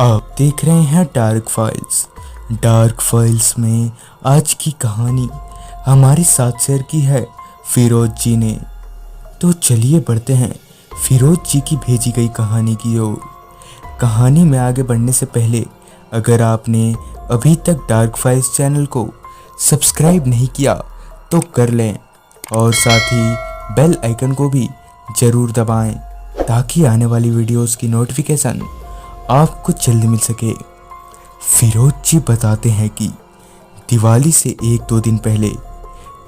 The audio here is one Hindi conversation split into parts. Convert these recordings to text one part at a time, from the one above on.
आप देख रहे हैं डार्क फाइल्स। डार्क फाइल्स में आज की कहानी हमारे साथ शेयर की है फिरोज जी ने। तो चलिए बढ़ते हैं फिरोज जी की भेजी गई कहानी की ओर। कहानी में आगे बढ़ने से पहले अगर आपने अभी तक डार्क फाइल्स चैनल को सब्सक्राइब नहीं किया तो कर लें और साथ ही बेल आइकन को भी ज़रूर दबाएं ताकि आने वाली वीडियोस की नोटिफिकेशन आपको जल्दी मिल सके। फिरोज जी बताते हैं कि दिवाली से 1-2 दिन पहले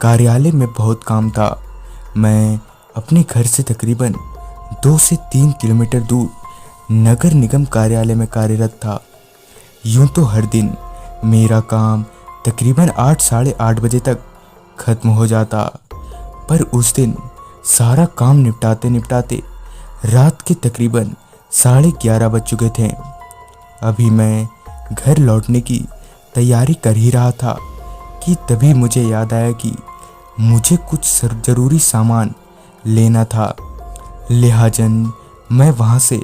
कार्यालय में बहुत काम था। मैं अपने घर से तकरीबन 2 से 3 किलोमीटर दूर नगर निगम कार्यालय में कार्यरत था। यूं तो हर दिन मेरा काम तकरीबन 8-8:30 बजे तक खत्म हो जाता, पर उस दिन सारा काम निपटाते निपटाते रात के तकरीबन 11:30 बज चुके थे। अभी मैं घर लौटने की तैयारी कर ही रहा था कि तभी मुझे याद आया कि मुझे कुछ ज़रूरी सामान लेना था। लिहाजन मैं वहाँ से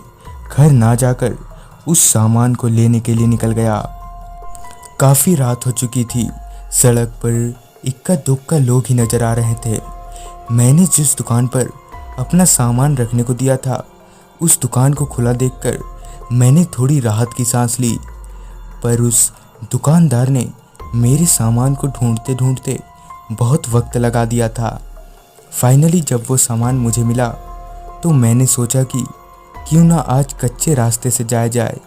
घर ना जाकर उस सामान को लेने के लिए निकल गया। काफ़ी रात हो चुकी थी। सड़क पर इक्का दुक्का लोग ही नज़र आ रहे थे। मैंने जिस दुकान पर अपना सामान रखने को दिया था उस दुकान को खुला देखकर मैंने थोड़ी राहत की सांस ली, पर उस दुकानदार ने मेरे सामान को ढूंढते ढूंढते बहुत वक्त लगा दिया था। फाइनली जब वो सामान मुझे मिला तो मैंने सोचा कि क्यों ना आज कच्चे रास्ते से जाया जाए,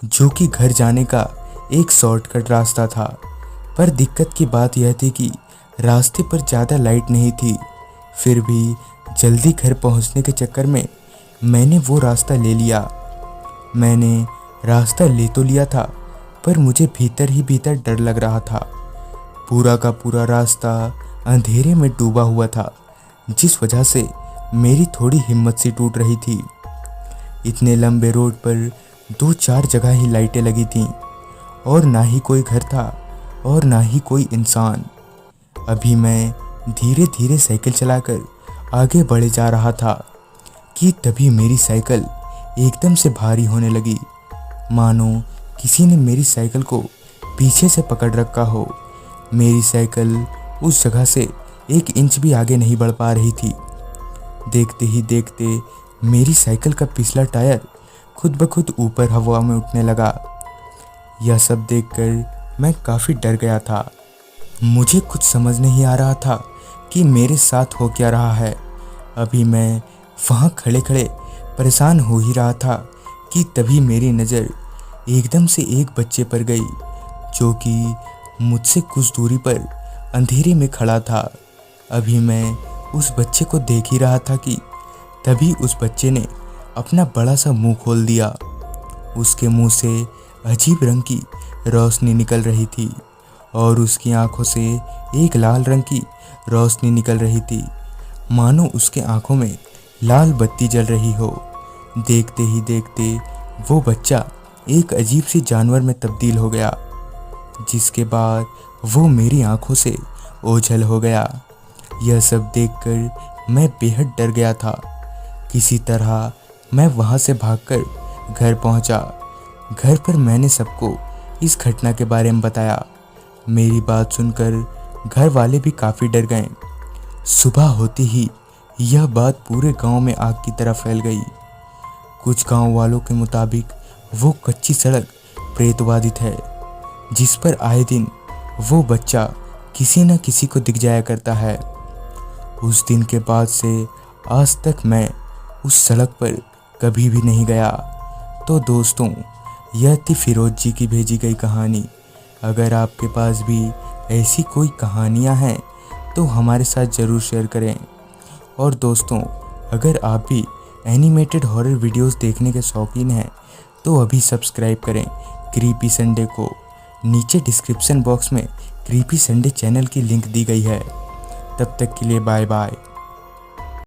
जो कि घर जाने का एक शॉर्टकट रास्ता था। पर दिक्कत की बात यह थी कि रास्ते पर ज़्यादा लाइट नहीं थी। फिर भी जल्दी घर पहुंचने के चक्कर में मैंने वो रास्ता ले लिया। मैंने रास्ता ले तो लिया था, पर मुझे भीतर ही भीतर डर लग रहा था। पूरा का पूरा रास्ता अंधेरे में डूबा हुआ था, जिस वजह से मेरी थोड़ी हिम्मत सी टूट रही थी। इतने लंबे रोड पर 2-4 जगह ही लाइटें लगी थीं और ना ही कोई घर था और ना ही कोई इंसान। अभी मैं धीरे धीरे साइकिल चलाकर आगे बढ़े जा रहा था कि तभी मेरी साइकिल एकदम से भारी होने लगी, मानो किसी ने मेरी साइकिल को पीछे से पकड़ रखा हो। मेरी साइकिल उस जगह से 1 इंच भी आगे नहीं बढ़ पा रही थी। देखते ही देखते मेरी साइकिल का पिछला टायर खुद ब खुद ऊपर हवा में उठने लगा। यह सब देखकर मैं काफ़ी डर गया था। मुझे कुछ समझ नहीं आ रहा था कि मेरे साथ हो क्या रहा है। अभी मैं वहाँ खड़े खड़े परेशान हो ही रहा था कि तभी मेरी नज़र एकदम से एक बच्चे पर गई, जो कि मुझसे कुछ दूरी पर अंधेरे में खड़ा था। अभी मैं उस बच्चे को देख ही रहा था कि तभी उस बच्चे ने अपना बड़ा सा मुंह खोल दिया। उसके मुंह से अजीब रंग की रोशनी निकल रही थी और उसकी आंखों से एक लाल रंग की रोशनी निकल रही थी, मानो उसके आंखों में लाल बत्ती जल रही हो। देखते ही देखते वो बच्चा एक अजीब सी जानवर में तब्दील हो गया, जिसके बाद वो मेरी आंखों से ओझल हो गया। यह सब देखकर मैं बेहद डर गया था। किसी तरह मैं वहाँ से भागकर घर पहुँचा। घर पर मैंने सबको इस घटना के बारे में बताया। मेरी बात सुनकर घर वाले भी काफ़ी डर गए। सुबह होते ही यह बात पूरे गांव में आग की तरह फैल गई। कुछ गांव वालों के मुताबिक वो कच्ची सड़क प्रेतवादित है, जिस पर आए दिन वो बच्चा किसी न किसी को दिख जाया करता है। उस दिन के बाद से आज तक मैं उस सड़क पर कभी भी नहीं गया। तो दोस्तों, यह थी फिरोज जी की भेजी गई कहानी। अगर आपके पास भी ऐसी कोई कहानियाँ हैं तो हमारे साथ ज़रूर शेयर करें। और दोस्तों, अगर आप भी एनिमेटेड हॉरर वीडियोस देखने के शौकीन हैं तो अभी सब्सक्राइब करें क्रीपी संडे को। नीचे डिस्क्रिप्शन बॉक्स में क्रीपी संडे चैनल की लिंक दी गई है। तब तक के लिए बाय बाय।